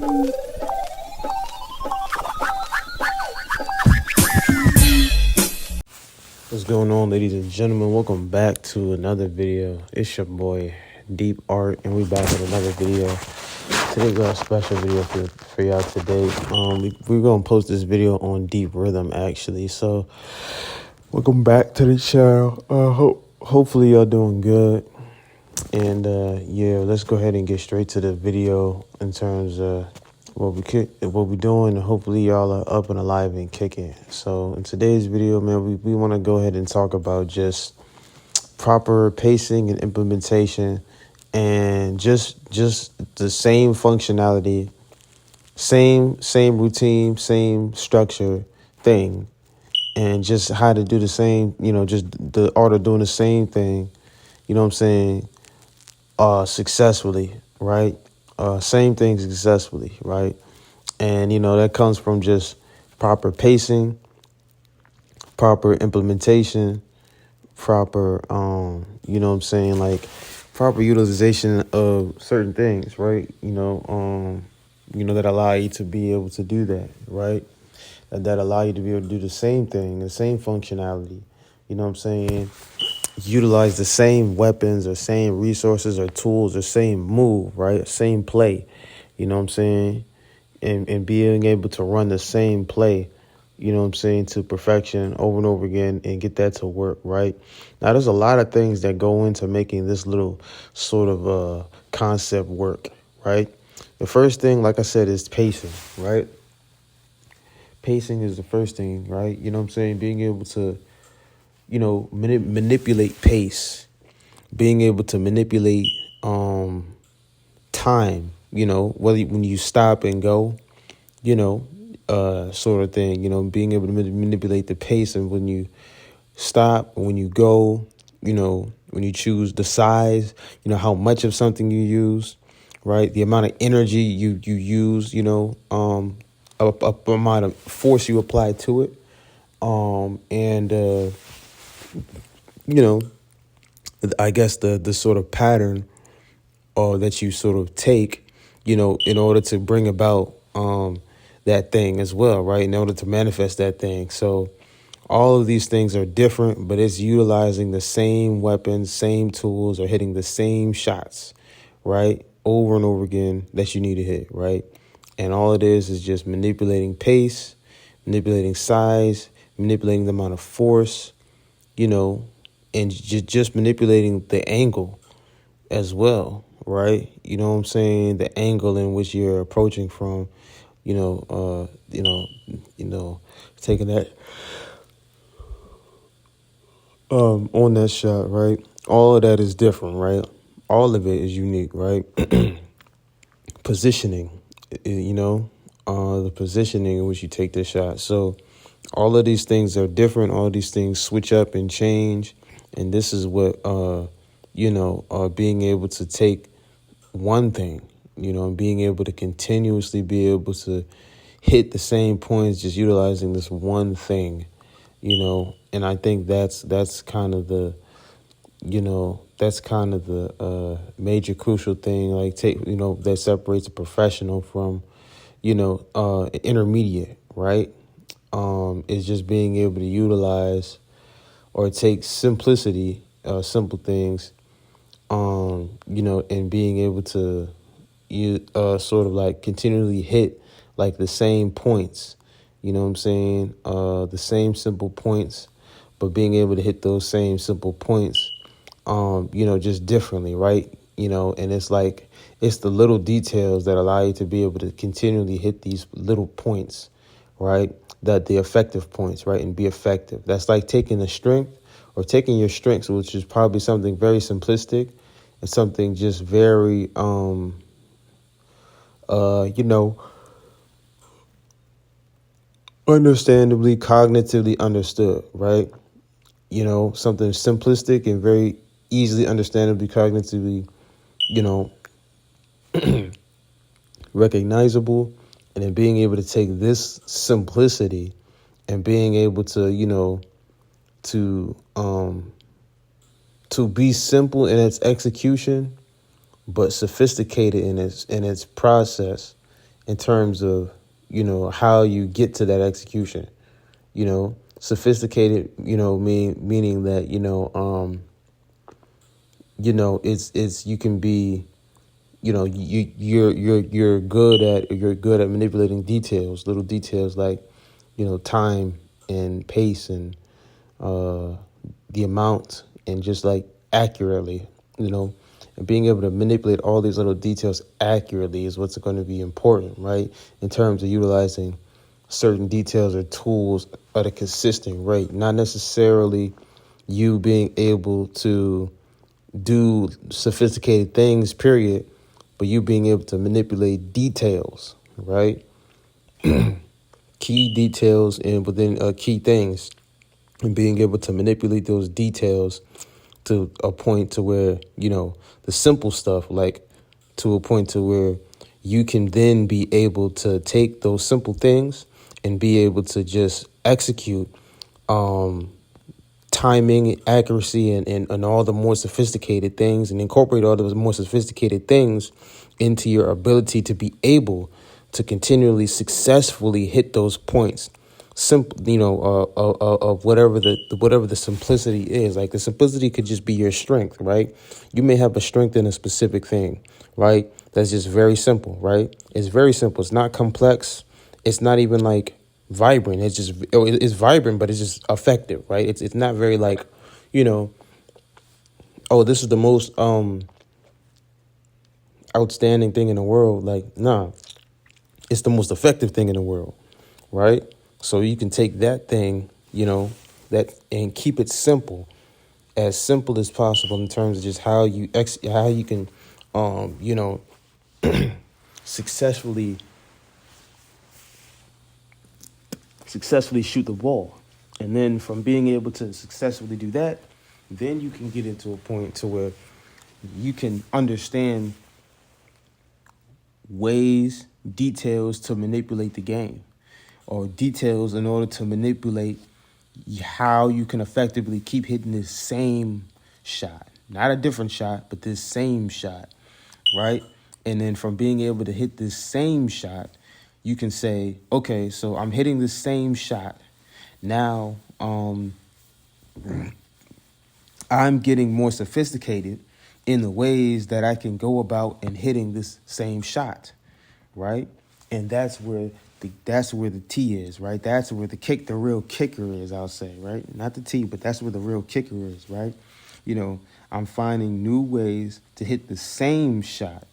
What's going on, ladies and gentlemen? Welcome back to another video. It's your boy Deep Art, and we back with another video. Today's our special video for y'all today. We're gonna post this video on Deep Rhythm actually. So welcome back to the channel. Hopefully y'all doing good. And yeah, let's go ahead and get straight to the video in terms of what we doing. Hopefully y'all are up and alive and kicking. So in today's video, man, we want to go ahead and talk about just proper pacing and implementation, and just the same functionality, same routine, same structure thing, and just how to do the same. Just the art of doing the same thing. You know what I'm saying? Successfully, right? Same thing successfully, right? And, that comes from just proper pacing, proper implementation, proper, like proper utilization of certain things, right? That allow you to be able to do that, right? That allow you to be able to do the same thing, the same functionality, utilize the same weapons or same resources or tools or same move, right? Same play, and being able to run the same play, to perfection over and over again and get that to work, right? Now, there's a lot of things that go into making this little sort of concept work, right? The first thing, like I said, is pacing, right? Pacing is the first thing, right? Being able to, manipulate pace, being able to manipulate time, whether when you stop and go, sort of thing, being able to manipulate the pace, and when you stop, when you go, when you choose the size, how much of something you use, right? The amount of energy you use, amount of force you apply to it. I guess the sort of pattern that you sort of take, in order to bring about that thing as well, right? In order to manifest that thing. So all of these things are different, but it's utilizing the same weapons, same tools, or hitting the same shots, right? Over and over again that you need to hit, right? And all it is just manipulating pace, manipulating size, manipulating the amount of force, and just manipulating the angle as well, right? The angle in which you're approaching from, taking that on that shot, right? All of that is different, right? All of it is unique, right? Positioning, the positioning in which you take the shot. So all of these things are different. All of these things switch up and change. And this is what, being able to take one thing, and being able to continuously be able to hit the same points, just utilizing this one thing, and I think that's kind of the, major crucial thing, like that separates a professional from, intermediate, right? Is just being able to utilize or take simplicity, simple things, and being able to sort of like continually hit like the same points, the same simple points, but being able to hit those same simple points, just differently, right? And it's like, it's the little details that allow you to be able to continually hit these little points, right? That the effective points, right? And be effective. That's like taking your strengths, which is probably something very simplistic and something just very, understandably, cognitively understood, right? Something simplistic and very easily understandably, cognitively, recognizable, and then being able to take this simplicity and being able to, to be simple in its execution, but sophisticated in its process, in terms of, how you get to that execution. Sophisticated, meaning that, it's you can be, you're good at manipulating details, little details like, time and pace and the amount and just like accurately, and being able to manipulate all these little details accurately is what's going to be important, right? In terms of utilizing certain details or tools at a consistent rate, not necessarily you being able to do sophisticated things, period, but you being able to manipulate details, right? Key details and within key things, and being able to manipulate those details to a point to where, the simple stuff, like to a point to where you can then be able to take those simple things and be able to just execute timing, accuracy, and all the more sophisticated things, and incorporate all those more sophisticated things into your ability to be able to continually successfully hit those points. Simple, of whatever the simplicity is. Like the simplicity could just be your strength, right? You may have a strength in a specific thing, right? That's just very simple, right? It's very simple. It's not complex. It's not even like vibrant. It's vibrant, but it's just effective, right? It's not very like, oh, this is the most outstanding thing in the world. Like, nah, it's the most effective thing in the world, right? So you can take that thing, that and keep it simple as possible in terms of just how you can, successfully shoot the ball. And then from being able to successfully do that, then you can get into a point to where you can understand ways, details to manipulate the game, or details in order to manipulate how you can effectively keep hitting this same shot. Not a different shot, but this same shot, right? And then from being able to hit this same shot, you can say, okay, so I'm hitting the same shot. Now, I'm getting more sophisticated in the ways that I can go about and hitting this same shot, right? And that's where the T is, right? That's where the real kicker is, I'll say, right? Not the T, but that's where the real kicker is, right? I'm finding new ways to hit the same shot.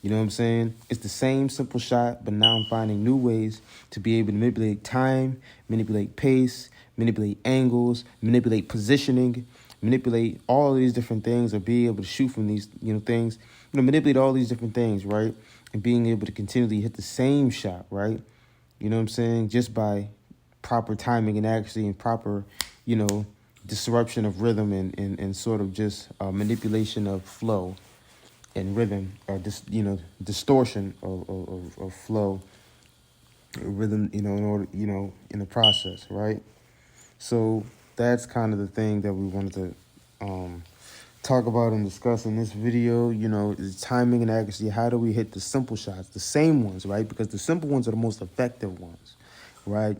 You know what I'm saying? It's the same simple shot, but now I'm finding new ways to be able to manipulate time, manipulate pace, manipulate angles, manipulate positioning, manipulate all of these different things, or be able to shoot from these, things, manipulate all these different things, right? And being able to continually hit the same shot, right? You know what I'm saying? Just by proper timing and accuracy and proper, disruption of rhythm and sort of just manipulation of flow and rhythm, or distortion of flow, rhythm, in order, in the process, right? So that's kind of the thing that we wanted to talk about and discuss in this video. Is timing and accuracy. How do we hit the simple shots, the same ones, right? Because the simple ones are the most effective ones, right?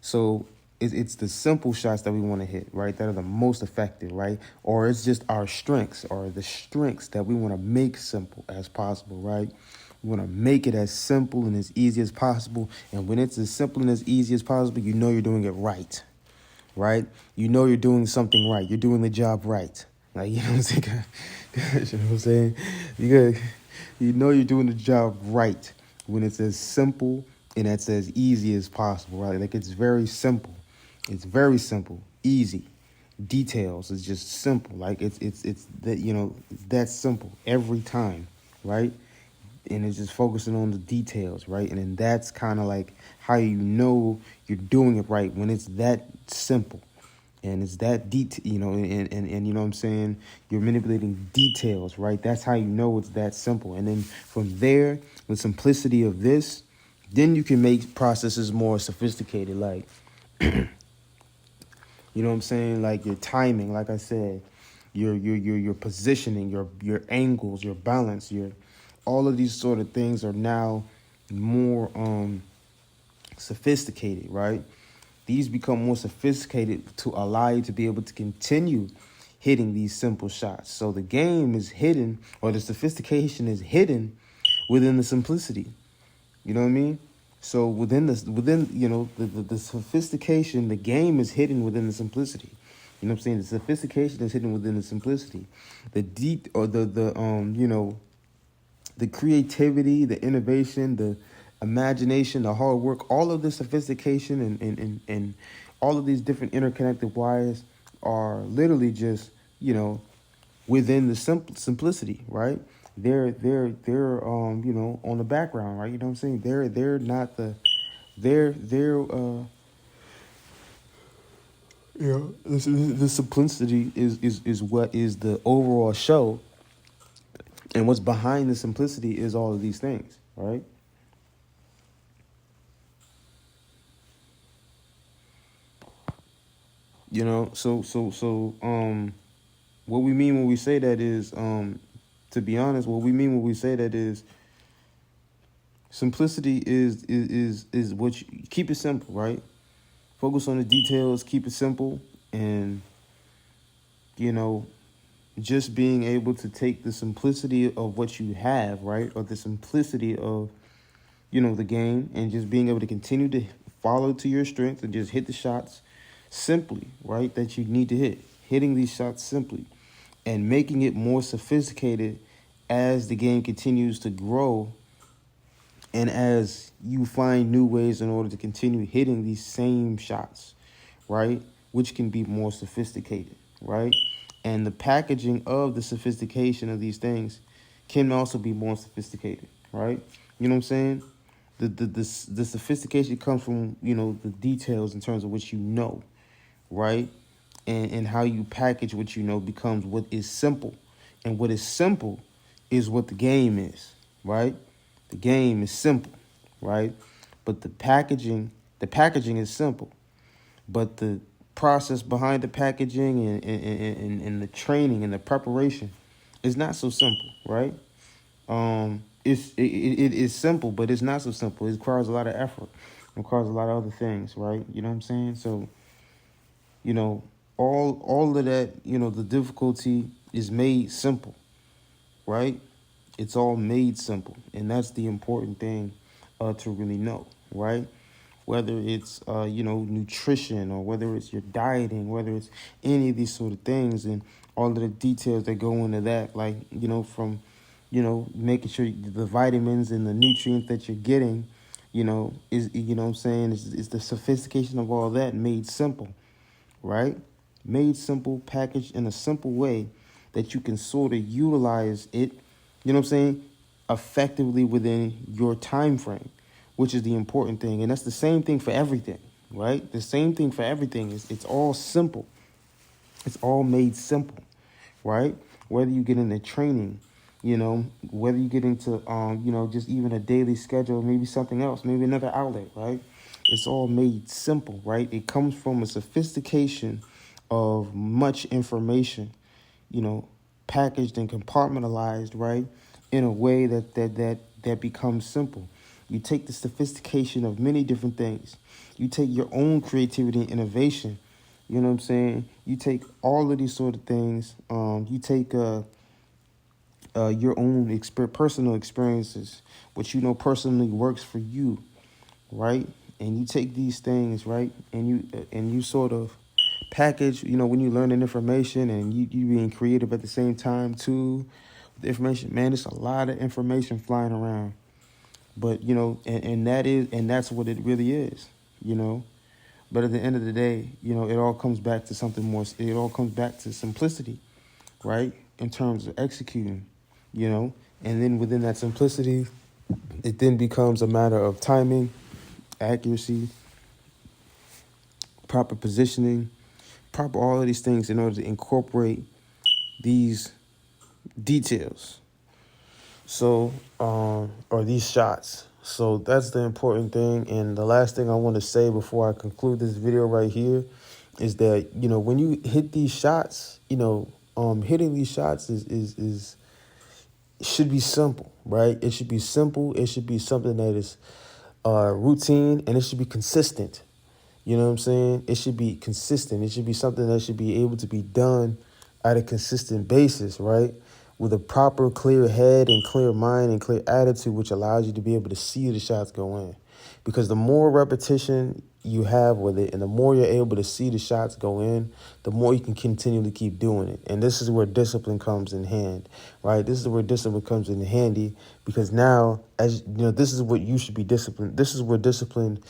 So it's the simple shots that we want to hit, right? That are the most effective, right? Or it's just our strengths, or the strengths that we want to make simple as possible, right? We want to make it as simple and as easy as possible. And when it's as simple and as easy as possible, you're doing it right, right? You're doing something right. You're doing the job right. Like, you know what I'm saying? You know what I'm saying? You're doing the job right when it's as simple and it's as easy as possible, right? Like, it's very simple. It's very simple, easy. Details is just simple. Like, it's that, that's simple every time, right? And it's just focusing on the details, right? And then that's kind of like how you're doing it right, when it's that simple. And it's that detail, and you know what I'm saying? You're manipulating details, right? That's how it's that simple. And then from there, the simplicity of this, then you can make processes more sophisticated. Like, you know what I'm saying? Like your timing, like I said, your positioning, your angles, your balance, all of these sort of things are now more sophisticated, right? These become more sophisticated to allow you to be able to continue hitting these simple shots. So the game is hidden, or the sophistication is hidden within the simplicity. You know what I mean? So within the sophistication, the game is hidden within the simplicity. You know what I'm saying? The sophistication is hidden within the simplicity. The deep, or the creativity, the innovation, the imagination, the hard work, all of the sophistication and all of these different interconnected wires are literally just, within the simplicity, right? They're on the background, right? You know what I'm saying? They're not the they're the simplicity is what is the overall show, and what's behind the simplicity is all of these things, right? So what we mean when we say that is, to be honest, what we mean when we say that is simplicity is what you keep it simple, right? Focus on the details, keep it simple, and you know, just being able to take the simplicity of what you have, right? Or the simplicity of, the game, and just being able to continue to follow to your strength and just hit the shots simply, right? That you need to hit. Hitting these shots simply and making it more sophisticated as the game continues to grow and as you find new ways in order to continue hitting these same shots, right? Which can be more sophisticated, right? And the packaging of the sophistication of these things can also be more sophisticated, right? You know what I'm saying? The sophistication comes from, the details in terms of what you know, right? And how you package what you know becomes what is simple. And what is simple is what the game is, right? The game is simple, right? But the packaging is simple. But the process behind the packaging and the training and the preparation is not so simple, right? It is simple, but it's not so simple. It requires a lot of effort. It requires a lot of other things, right? You know what I'm saying? So, you know, all of that, the difficulty is made simple, right? It's all made simple, and that's the important thing to really know, right? Whether it's nutrition, or whether it's your dieting, whether it's any of these sort of things, and all of the details that go into that, like from making sure the vitamins and the nutrients that you're getting, is what I'm saying, is the sophistication of all that made simple, right? Made simple, packaged in a simple way that you can sort of utilize it, effectively within your time frame, which is the important thing. And that's the same thing for everything, right? The same thing for everything is it's all simple. It's all made simple, right? Whether you get into training, whether you get into, just even a daily schedule, maybe something else, maybe another outlet, right? It's all made simple, right? It comes from a sophistication of much information, packaged and compartmentalized, right? In a way that becomes simple. You take the sophistication of many different things. You take your own creativity and innovation. You know what I'm saying? You take all of these sort of things. You take your own personal experiences, what personally works for you, right? And you take these things, right? And you sort of package, when you learn information and you being creative at the same time too. The information, man, it's a lot of information flying around. But, and that's what it really is, But at the end of the day, it all comes back to something more. It all comes back to simplicity, right? In terms of executing, And then within that simplicity, it then becomes a matter of timing, accuracy, proper positioning, proper all of these things in order to incorporate these details. So, or these shots. So that's the important thing. And the last thing I want to say before I conclude this video right here is that, when you hit these shots, hitting these shots is should be simple, right? It should be simple. It should be something that is routine, and it should be consistent. You know what I'm saying? It should be consistent. It should be something that should be able to be done at a consistent basis, right? With a proper, clear head and clear mind and clear attitude, which allows you to be able to see the shots go in. Because the more repetition you have with it and the more you're able to see the shots go in, the more you can continually keep doing it. And this is where discipline comes in hand, right? This is where discipline comes in handy, because now, as you know, this is what you should be disciplined. This is where discipline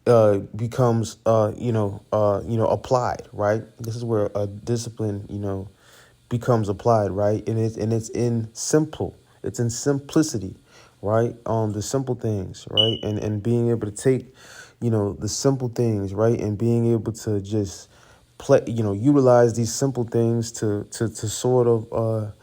becomes, applied, right? This is where discipline, becomes applied, right? And it's in simple. It's in simplicity, right? The simple things, right? And being able to take, the simple things, right? And being able to just play, utilize these simple things to sort of,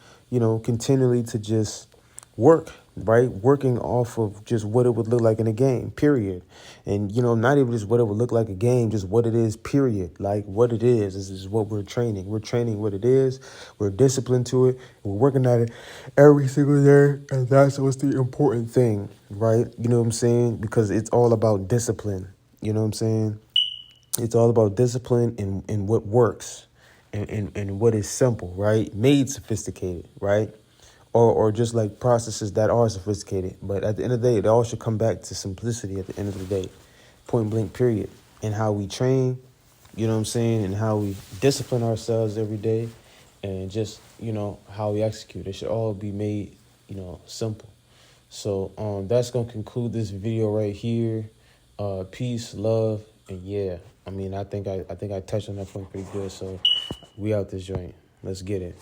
continually to just work, right? Working off of just what it would look like in a game, period. And, not even just what it would look like a game, just what it is, period. Like what it is what we're training. We're training what it is. We're disciplined to it. We're working at it every single day. And that's what's the important thing, right? You know what I'm saying? Because it's all about discipline. You know what I'm saying? It's all about discipline and what works and what is simple, right? Made sophisticated, right? Or just like processes that are sophisticated. But at the end of the day, it all should come back to simplicity at the end of the day. Point blank, period. And how we train, you know what I'm saying? And how we discipline ourselves every day. And just, how we execute. It should all be made, simple. So that's going to conclude this video right here. Peace, love, and yeah. I mean, I think I touched on that point pretty good. So we out this joint. Let's get it.